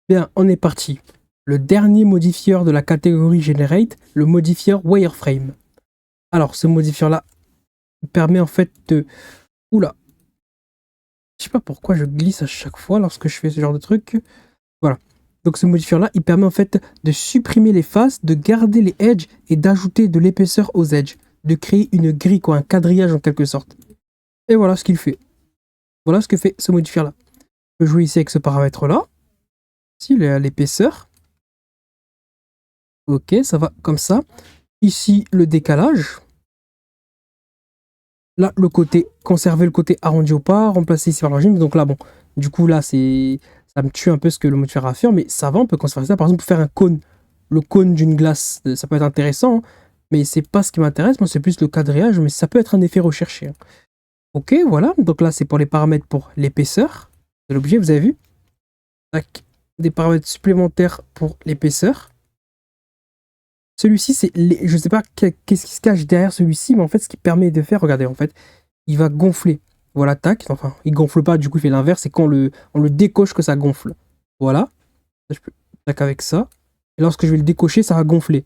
Bien, on est parti. Le dernier modifieur de la catégorie Generate, le modifieur Wireframe. Alors, ce modifieur-là permet en fait de... Oula. Je sais pas pourquoi je glisse à chaque fois lorsque je fais ce genre de truc. Voilà. Donc ce modifieur-là, il permet en fait de supprimer les faces, de garder les edges et d'ajouter de l'épaisseur aux edges. De créer une grille, quoi, un quadrillage en quelque sorte. Et voilà ce qu'il fait. Voilà ce que fait ce modifieur-là. Je peux jouer ici avec ce paramètre-là. Ici, l'épaisseur. Ok, ça va comme ça. Ici, le décalage. Là, le côté, conserver le côté arrondi ou pas, remplacer ici par l'origine. Donc là, bon, du coup, là, ça me tue un peu ce que le modifier a à faire, mais ça va, on peut conserver ça. Par exemple, pour faire un cône, le cône d'une glace, ça peut être intéressant, hein, mais c'est pas ce qui m'intéresse. Moi, c'est plus le quadrillage, mais ça peut être un effet recherché, hein. Ok, voilà. Donc là, c'est pour les paramètres pour l'épaisseur de l'objet, vous avez vu. Tac. Des paramètres supplémentaires pour l'épaisseur. Celui-ci, je sais pas qu'est-ce qui se cache derrière celui-ci, mais en fait, ce qui permet de faire, regardez, en fait, il va gonfler. Voilà, tac. Enfin, il gonfle pas, du coup, il fait l'inverse. C'est quand on le décoche que ça gonfle. Voilà. Je peux, tac, avec ça. Et lorsque je vais le décocher, ça va gonfler.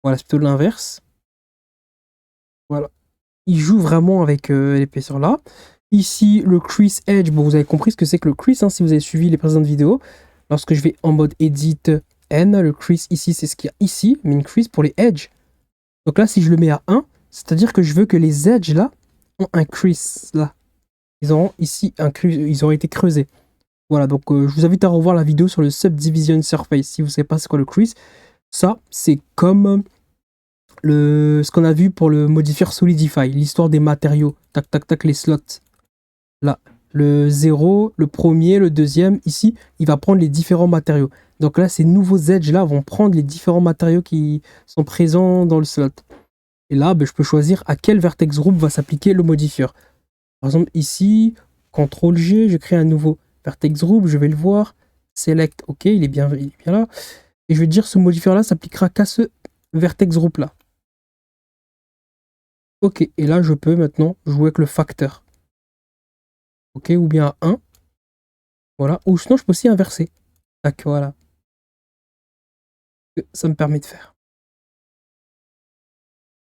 Voilà, c'est plutôt l'inverse. Voilà. Il joue vraiment avec l'épaisseur là. Ici, le crease edge. Bon, vous avez compris ce que c'est que le crease, hein, si vous avez suivi les précédentes vidéos. Lorsque je vais en mode edit N, le crease ici, c'est ce qu'il y a ici. Mais une crease pour les edges. Donc là, si je le mets à 1, c'est-à-dire que je veux que les edges là ont un crease là. Ils auront ici un crease, ils auraient été creusés. Voilà, donc je vous invite à revoir la vidéo sur le Subdivision Surface. Si vous ne savez pas c'est quoi le crease, ça c'est comme ce qu'on a vu pour le modifier Solidify, l'histoire des matériaux. Tac, tac, tac, les slots. Là, le 0, le premier, le deuxième, ici, il va prendre les différents matériaux. Donc là, ces nouveaux edges là vont prendre les différents matériaux qui sont présents dans le slot. Et là, ben, je peux choisir à quel vertex group va s'appliquer le modifieur. Par exemple, ici, CTRL-G, je crée un nouveau vertex group, je vais le voir. Select, ok, il est bien là. Et je vais dire ce modifieur-là s'appliquera qu'à ce vertex group-là. Ok, et là, je peux maintenant jouer avec le facteur. Ok, ou bien à 1. Voilà, ou sinon, je peux aussi inverser. Tac, voilà. Ça me permet de faire.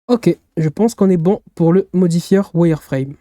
Ok, je pense qu'on est bon pour le modifieur wireframe.